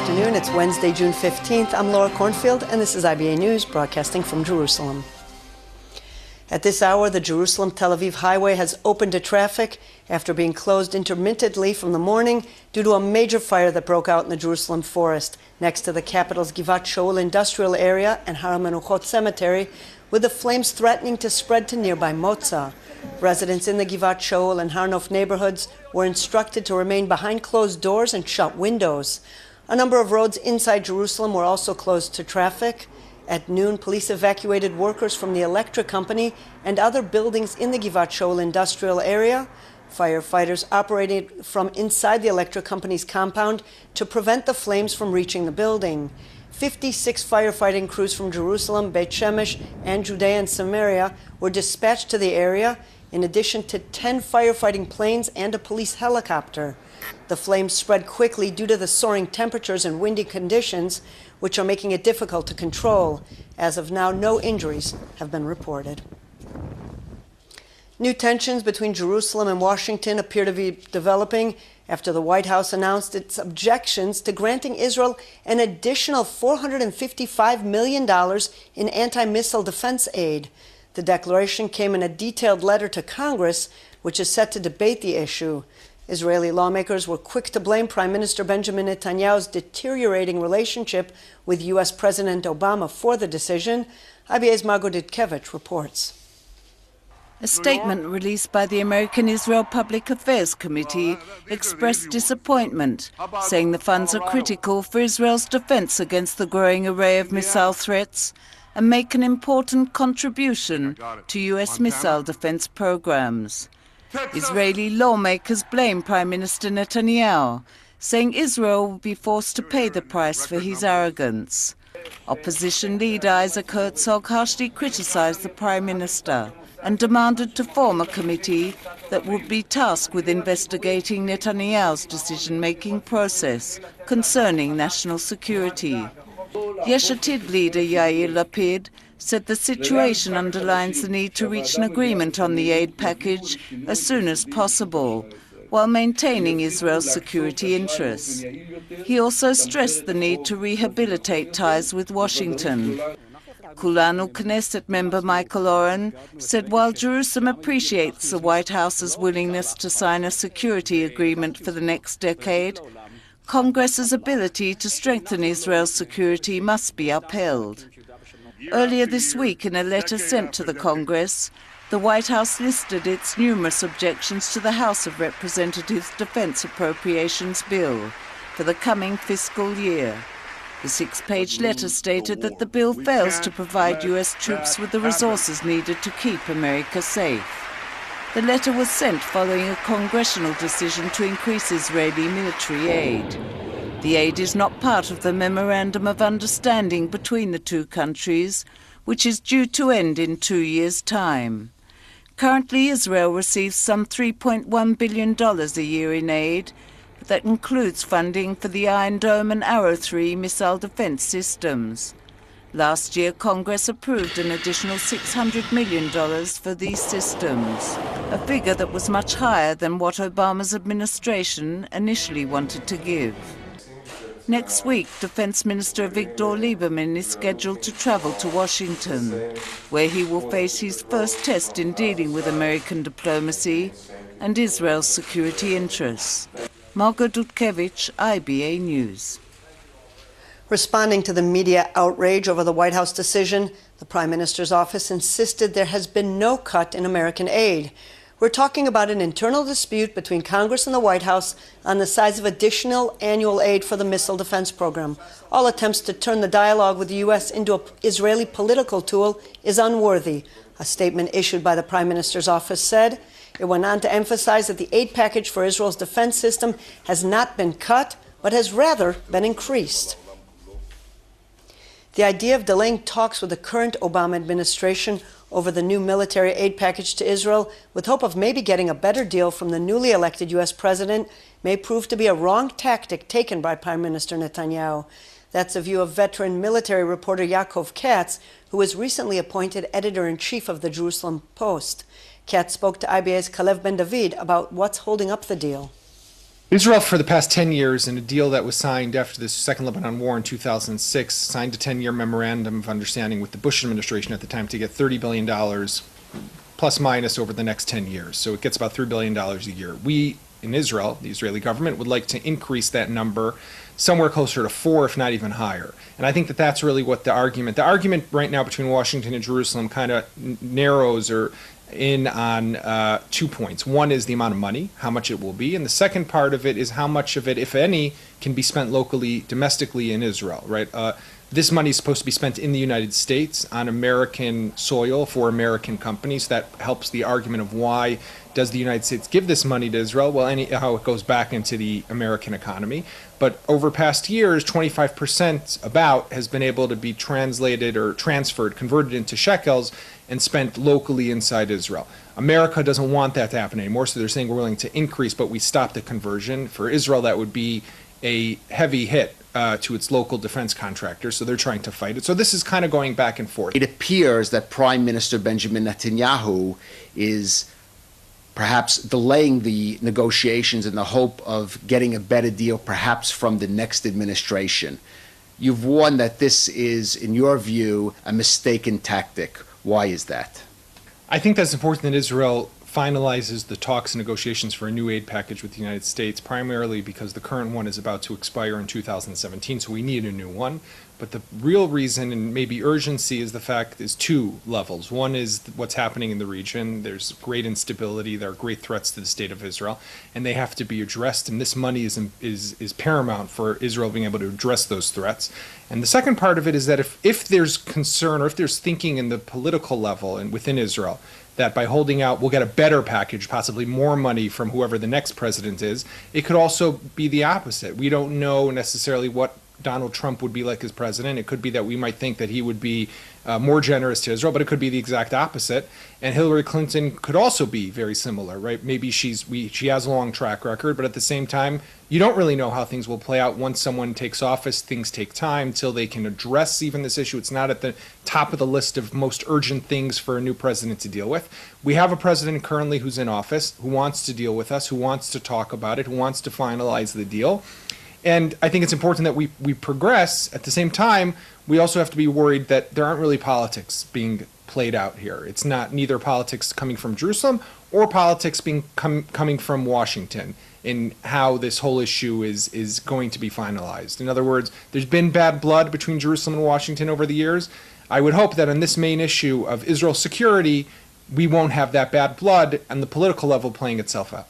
afternoon. It's Wednesday, June 15th. I'm Laura Cornfield, and this is IBA News, broadcasting from Jerusalem. At this hour, the Jerusalem-Tel Aviv highway has opened to traffic after being closed intermittently from the morning due to a major fire that broke out in the Jerusalem forest next to the capital's Givat Shaul industrial area and Har HaMenuchot cemetery, with the flames threatening to spread to nearby Moza. Residents in the Givat Shaul and Har Nof neighborhoods were instructed to remain behind closed doors and shut windows. A number of roads inside Jerusalem were also closed to traffic. At noon, police evacuated workers from the electric company and other buildings in the Givat Shaul industrial area. Firefighters operated from inside the electric company's compound to prevent the flames from reaching the building. 56 firefighting crews from Jerusalem, Beit Shemesh, and Judea and Samaria were dispatched to the area, in addition to 10 firefighting planes and a police helicopter. The flames spread quickly due to the soaring temperatures and windy conditions, which are making it difficult to control. As of now, no injuries have been reported. New tensions between Jerusalem and Washington appear to be developing after the White House announced its objections to granting Israel an additional $455 million in anti-missile defense aid. The declaration came in a detailed letter to Congress, which is set to debate the issue. Israeli lawmakers were quick to blame Prime Minister Benjamin Netanyahu's deteriorating relationship with U.S. President Obama for the decision. IBA's Margot Ditkevich reports. A statement released by the American Israel Public Affairs Committee expressed disappointment, saying the funds are critical for Israel's defense against the growing array of missile threats and make an important contribution to U.S. missile defense programs. Israeli lawmakers blame Prime Minister Netanyahu, saying Israel will be forced to pay the price for his arrogance. Opposition leader Isaac Herzog harshly criticized the Prime Minister and demanded to form a committee that would be tasked with investigating Netanyahu's decision-making process concerning national security. Yesh Atid leader Yair Lapid said the situation underlines the need to reach an agreement on the aid package as soon as possible, while maintaining Israel's security interests. He also stressed the need to rehabilitate ties with Washington. Kulanu Knesset member Michael Oren said while Jerusalem appreciates the White House's willingness to sign a security agreement for the next decade, Congress's ability to strengthen Israel's security must be upheld. Earlier this week, in a letter sent to the Congress, the White House listed its numerous objections to the House of Representatives' Defense Appropriations Bill for the coming fiscal year. The 6-page letter stated that the bill fails to provide U.S. troops with the resources needed to keep America safe. The letter was sent following a congressional decision to increase Israeli military aid. The aid is not part of the Memorandum of Understanding between the two countries, which is due to end in 2 years' time. Currently, Israel receives some $3.1 billion a year in aid. That includes funding for the Iron Dome and Arrow 3 missile defense systems. Last year, Congress approved an additional $600 million for these systems, a figure that was much higher than what Obama's administration initially wanted to give. Next week, Defense Minister Avigdor Lieberman is scheduled to travel to Washington, where he will face his first test in dealing with American diplomacy and Israel's security interests. Margot Ditkevich, IBA News. Responding to the media outrage over the White House decision, the Prime Minister's office insisted there has been no cut in American aid. We're talking about an internal dispute between Congress and the White House on the size of additional annual aid for the missile defense program. All attempts to turn the dialogue with the U.S. into an Israeli political tool is unworthy, a statement issued by the Prime Minister's office said. It went on to emphasize that the aid package for Israel's defense system has not been cut, but has rather been increased. The idea of delaying talks with the current Obama administration over the new military aid package to Israel, with hope of maybe getting a better deal from the newly elected U.S. president, may prove to be a wrong tactic taken by Prime Minister Netanyahu. That's the view of veteran military reporter Yaakov Kats, who was recently appointed editor-in-chief of the Jerusalem Post. Kats spoke to IBA's Kalev Ben David about what's holding up the deal. Israel, for the past 10 years, in a deal that was signed after the Second Lebanon War in 2006, signed a 10-year memorandum of understanding with the Bush administration at the time to get $30 billion plus minus over the next 10 years. So it gets about $3 billion a year. We, in Israel, the Israeli government, would like to increase that number somewhere closer to 4, if not even higher. And I think that that's really what the argument right now between Washington and Jerusalem kind of narrows or in on 2 points. One is the amount of money, how much it will be, and the second part of it is how much of it, if any, can be spent locally, domestically in Israel, right? This money is supposed to be spent in the United States on American soil for American companies. That helps the argument of why does the United States give this money to Israel? Well, anyhow, it goes back into the American economy. But over past years, 25% about has been able to be translated or transferred, converted into shekels, and spent locally inside Israel. America doesn't want that to happen anymore, so they're saying we're willing to increase, but we stop the conversion. For Israel, that would be a heavy hit to its local defense contractors, so they're trying to fight it. So this is kind of going back and forth. It appears that Prime Minister Benjamin Netanyahu is perhaps delaying the negotiations in the hope of getting a better deal, perhaps from the next administration. You've warned that this is, in your view, a mistaken tactic. Why is that? I think that's important that Israel finalizes the talks and negotiations for a new aid package with the United States, primarily because the current one is about to expire in 2017, so we need a new one. But the real reason and maybe urgency is two levels. One is what's happening in the region. There's great instability. There are great threats to the state of Israel, and they have to be addressed. And this money is paramount for Israel being able to address those threats. And the second part of it is that if there's concern or if there's thinking in the political level and within Israel that by holding out we'll get a better package, possibly more money from whoever the next president is, it could also be the opposite. We don't know necessarily what Donald Trump would be like as president. It could be that we might think that he would be more generous to Israel, but it could be the exact opposite. And Hillary Clinton could also be very similar, right? Maybe she has a long track record, but at the same time, you don't really know how things will play out once someone takes office. Things take time till they can address even this issue. It's not at the top of the list of most urgent things for a new president to deal with. We have a president currently who's in office, who wants to deal with us, who wants to talk about it, who wants to finalize the deal. And I think it's important that we progress. At the same time, we also have to be worried that there aren't really politics being played out here. It's neither politics coming from Jerusalem or politics coming from Washington in how this whole issue is going to be finalized. In other words, there's been bad blood between Jerusalem and Washington over the years. I would hope that on this main issue of Israel's security, we won't have that bad blood and the political level playing itself out.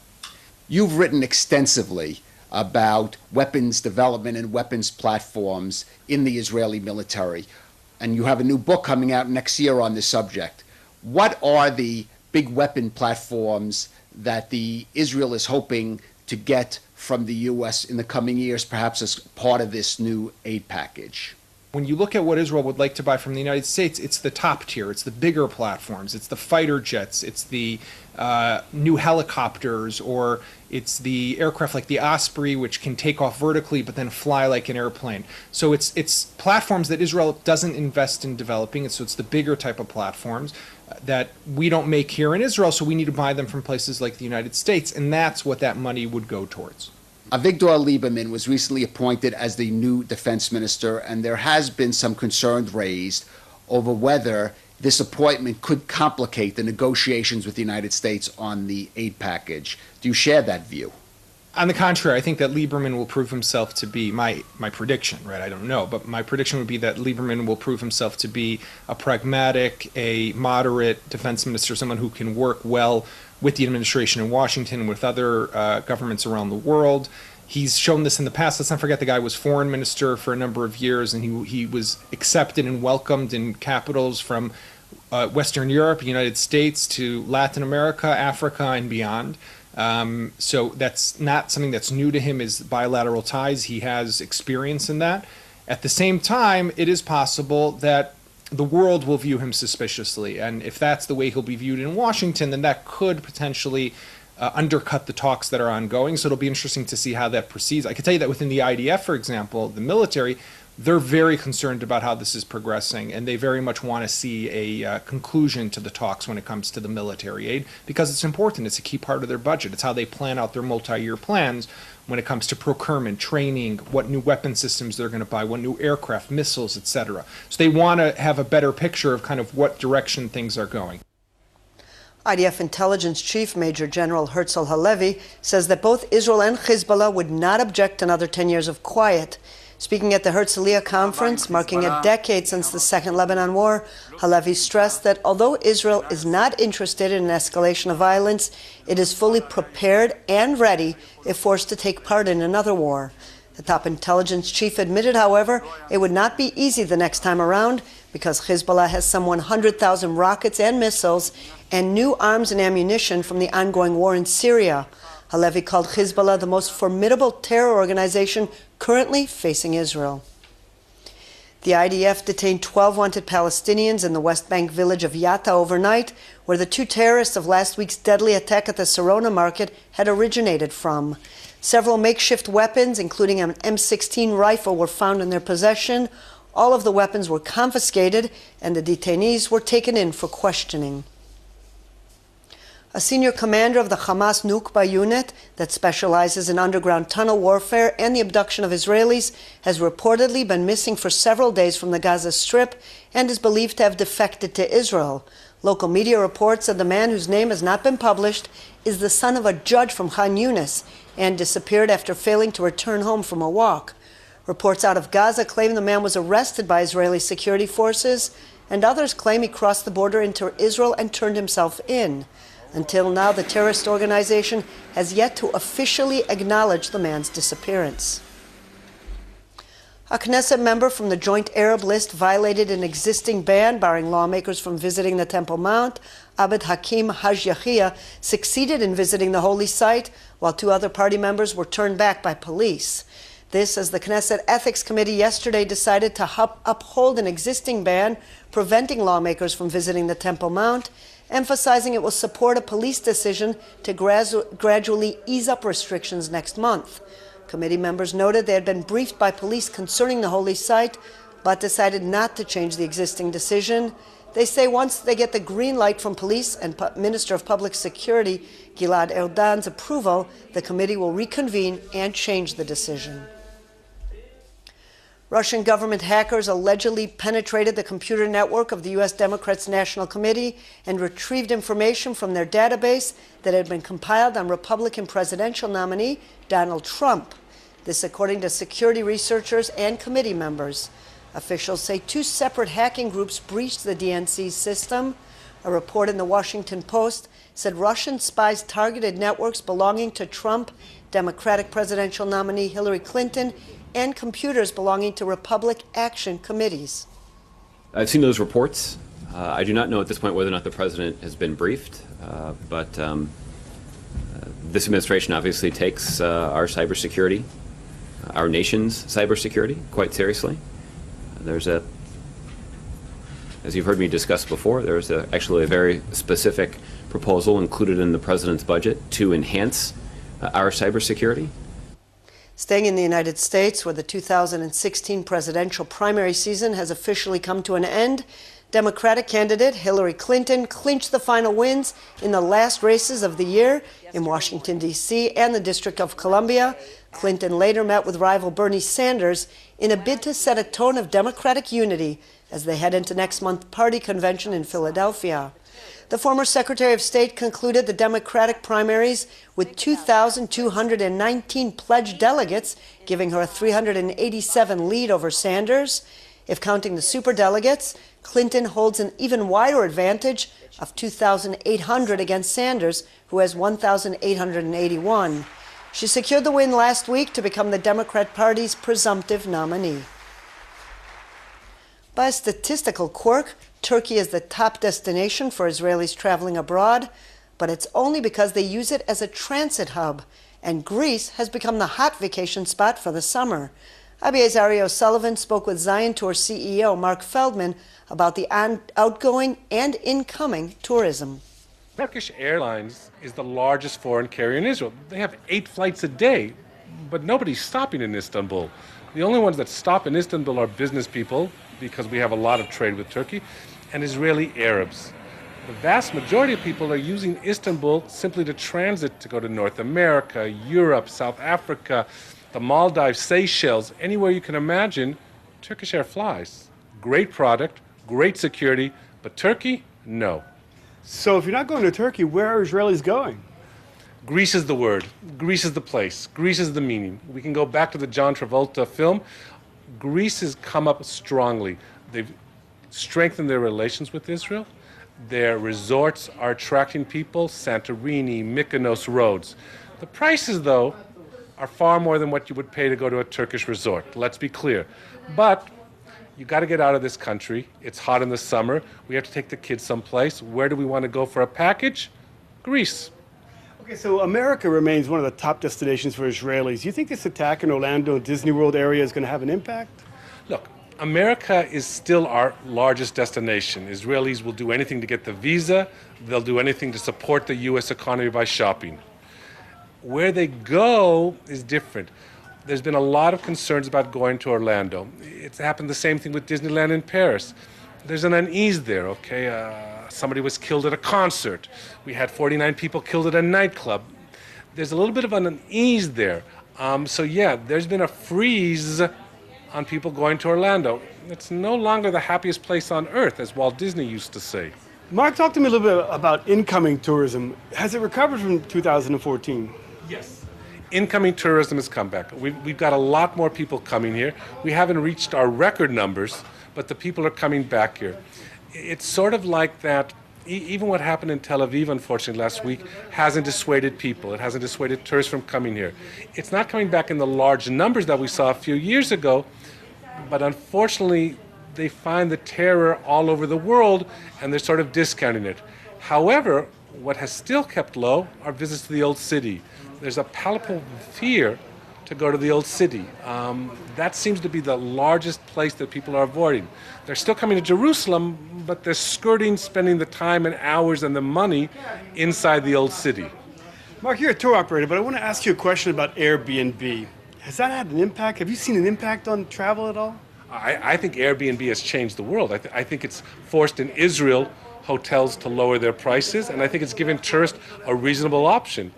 You've written extensively about weapons development and weapons platforms in the Israeli military. And you have a new book coming out next year on this subject. What are the big weapon platforms that Israel is hoping to get from the U.S. in the coming years, perhaps as part of this new aid package? When you look at what Israel would like to buy from the United States, it's the top tier, it's the bigger platforms, it's the fighter jets, it's the new helicopters, or it's the aircraft like the Osprey, which can take off vertically but then fly like an airplane. So it's platforms that Israel doesn't invest in developing, so it's the bigger type of platforms that we don't make here in Israel, so we need to buy them from places like the United States, and that's what that money would go towards. Avigdor Lieberman was recently appointed as the new defense minister, and there has been some concern raised over whether this appointment could complicate the negotiations with the United States on the aid package. Do you share that view? On the contrary, I think that Lieberman will prove himself to be my prediction, right? I don't know, but my prediction would be that Lieberman will prove himself to be a pragmatic, a moderate defense minister, someone who can work well with the administration in Washington, with other governments around the world. He's shown this in the past. Let's not forget the guy was foreign minister for a number of years, and he was accepted and welcomed in capitals from Western Europe, United States, to Latin America, Africa, and beyond. So that's not something that's new to him, is bilateral ties. He has experience in that. At the same time, it is possible that the world will view him suspiciously, and if that's the way he'll be viewed in Washington, then that could potentially undercut the talks that are ongoing. So it'll be interesting to see how that proceeds. I can tell you that within the IDF, for example, the military, they're very concerned about how this is progressing, and they very much want to see a conclusion to the talks when it comes to the military aid, because it's important. It's a key part of their budget. It's how they plan out their multi-year plans when it comes to procurement, training, what new weapon systems they're going to buy, what new aircraft, missiles, etc. So they want to have a better picture of kind of what direction things are going. IDF intelligence chief Major General Herzl Halevi says that both Israel and Hezbollah would not object to another 10 years of quiet. Speaking at the Herzliya conference, marking a decade since the Second Lebanon War, Halevi stressed that although Israel is not interested in an escalation of violence, it is fully prepared and ready if forced to take part in another war. The top intelligence chief admitted, however, it would not be easy the next time around because Hezbollah has some 100,000 rockets and missiles and new arms and ammunition from the ongoing war in Syria. Halevi called Hezbollah the most formidable terror organization currently facing Israel. The IDF detained 12 wanted Palestinians in the West Bank village of Yatta overnight, where the two terrorists of last week's deadly attack at the Sarona market had originated from. Several makeshift weapons, including an M16 rifle, were found in their possession. All of the weapons were confiscated, and the detainees were taken in for questioning. A senior commander of the Hamas Nukba unit that specializes in underground tunnel warfare and the abduction of Israelis has reportedly been missing for several days from the Gaza Strip and is believed to have defected to Israel. Local media reports that the man, whose name has not been published, is the son of a judge from Khan Yunis and disappeared after failing to return home from a walk. Reports out of Gaza claim the man was arrested by Israeli security forces, and others claim he crossed the border into Israel and turned himself in. Until now, the terrorist organization has yet to officially acknowledge the man's disappearance. A Knesset member from the Joint Arab List violated an existing ban barring lawmakers from visiting the Temple Mount. Abed Hakim Haj Yahia succeeded in visiting the holy site, while two other party members were turned back by police. This as the Knesset Ethics Committee yesterday decided to uphold an existing ban preventing lawmakers from visiting the Temple Mount, emphasizing it will support a police decision to gradually ease up restrictions next month. Committee members noted they had been briefed by police concerning the holy site, but decided not to change the existing decision. They say once they get the green light from police and Minister of Public Security Gilad Erdan's approval, the committee will reconvene and change the decision. Russian government hackers allegedly penetrated the computer network of the U.S. Democrats' National Committee and retrieved information from their database that had been compiled on Republican presidential nominee Donald Trump. This according to security researchers and committee members. Officials say two separate hacking groups breached the DNC's system. A report in the Washington Post said Russian spies targeted networks belonging to Trump, Democratic presidential nominee Hillary Clinton, and computers belonging to Republic Action committees. I've seen those reports. I do not know at this point whether or not the president has been briefed, but this administration obviously takes our cybersecurity, our nation's cybersecurity, quite seriously. As you've heard me discuss before, there's actually a very specific proposal included in the president's budget to enhance our cybersecurity. Staying in the United States, where the 2016 presidential primary season has officially come to an end, Democratic candidate Hillary Clinton clinched the final wins in the last races of the year in Washington, D.C. and the District of Columbia. Clinton later met with rival Bernie Sanders in a bid to set a tone of Democratic unity as they head into next month's party convention in Philadelphia. The former Secretary of State concluded the Democratic primaries with 2,219 pledged delegates, giving her a 387 lead over Sanders. If counting the superdelegates, Clinton holds an even wider advantage of 2,800 against Sanders, who has 1,881. She secured the win last week to become the Democrat Party's presumptive nominee. By a statistical quirk, Turkey is the top destination for Israelis traveling abroad, but it's only because they use it as a transit hub, and Greece has become the hot vacation spot for the summer. IBA's Ari O'Sullivan spoke with Zion Tour CEO Mark Feldman about the outgoing and incoming tourism. Turkish Airlines is the largest foreign carrier in Israel. They have 8 flights a day, but nobody's stopping in Istanbul. The only ones that stop in Istanbul are business people, because we have a lot of trade with Turkey, and Israeli Arabs. The vast majority of people are using Istanbul simply to transit to go to North America, Europe, South Africa, the Maldives, Seychelles, anywhere you can imagine. Turkish Air flies. Great product, great security, but Turkey, no. So if you're not going to Turkey, where are Israelis going? Greece is the word. Greece is the place. Greece is the meaning. We can go back to the John Travolta film. Greece has come up strongly. They've strengthened their relations with Israel. Their resorts are attracting people, Santorini, Mykonos, Rhodes. The prices, though, are far more than what you would pay to go to a Turkish resort. Let's be clear. But you got to get out of this country. It's hot in the summer. We have to take the kids someplace. Where do we want to go for a package? Greece. Okay, so America remains one of the top destinations for Israelis. Do you think this attack in Orlando Disney World area is going to have an impact? Look, America is still our largest destination. Israelis will do anything to get the visa. They'll do anything to support the U.S. economy by shopping. Where they go is different. There's been a lot of concerns about going to Orlando. It's happened the same thing with Disneyland in Paris. There's an unease there, okay? Somebody was killed at a concert. We had 49 people killed at a nightclub. There's a little bit of an unease there. So yeah, there's been a freeze on people going to Orlando. It's no longer the happiest place on earth, as Walt Disney used to say. Mark, talk to me a little bit about incoming tourism. Has it recovered from 2014? Yes. Incoming tourism has come back. We've got a lot more people coming here. We haven't reached our record numbers, but the people are coming back here. It's sort of like that, even what happened in Tel Aviv, unfortunately, last week, hasn't dissuaded people. It hasn't dissuaded tourists from coming here. It's not coming back in the large numbers that we saw a few years ago, but unfortunately, they find the terror all over the world, and they're sort of discounting it. However, what has still kept low are visits to the Old City. There's a palpable fear to go to the Old City. That seems to be the largest place that people are avoiding. They're still coming to Jerusalem, but they're skirting spending the time and hours and the money inside the Old City. Mark, you're a tour operator, but I want to ask you a question about Airbnb. Has that had an impact? Have you seen an impact on travel at all? I think Airbnb has changed the world. I think it's forced in Israel hotels to lower their prices, and I think it's given tourists a reasonable option.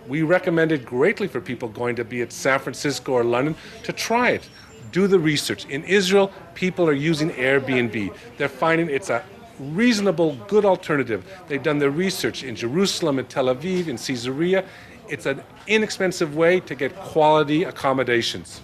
We recommend it greatly for people going to be at San Francisco or London to try it. Do the research. In Israel, people are using Airbnb. They're finding it's a reasonable, good alternative. They've done their research in Jerusalem, in Tel Aviv, in Caesarea. It's an inexpensive way to get quality accommodations.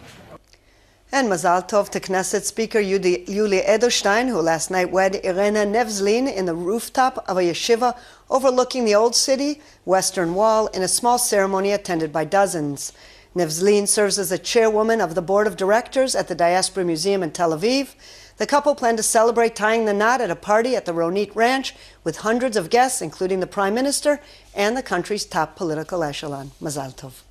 And Mazel Tov to Knesset Speaker Yuli Edelstein, who last night wed Irena Nevzlin in the rooftop of a yeshiva overlooking the Old City, Western Wall, in a small ceremony attended by dozens. Nevzlin serves as the chairwoman of the board of directors at the Diaspora Museum in Tel Aviv. The couple plan to celebrate tying the knot at a party at the Ronit Ranch with hundreds of guests, including the Prime Minister and the country's top political echelon. Mazel Tov.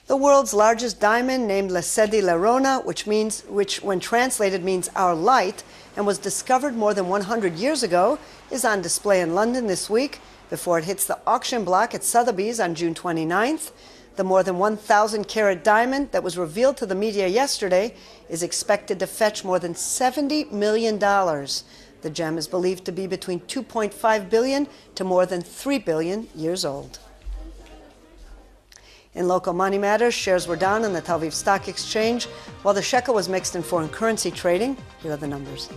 The world's largest diamond, named Lesedi Lerona, which when translated means our light, and was discovered more than 100 years ago, is on display in London this week before it hits the auction block at Sotheby's on June 29th. The more than 1,000-carat diamond that was revealed to the media yesterday is expected to fetch more than $70 million. The gem is believed to be between 2.5 billion to more than 3 billion years old. In local money matters, shares were down on the Tel Aviv Stock Exchange, while the shekel was mixed in foreign currency trading. Here are the numbers.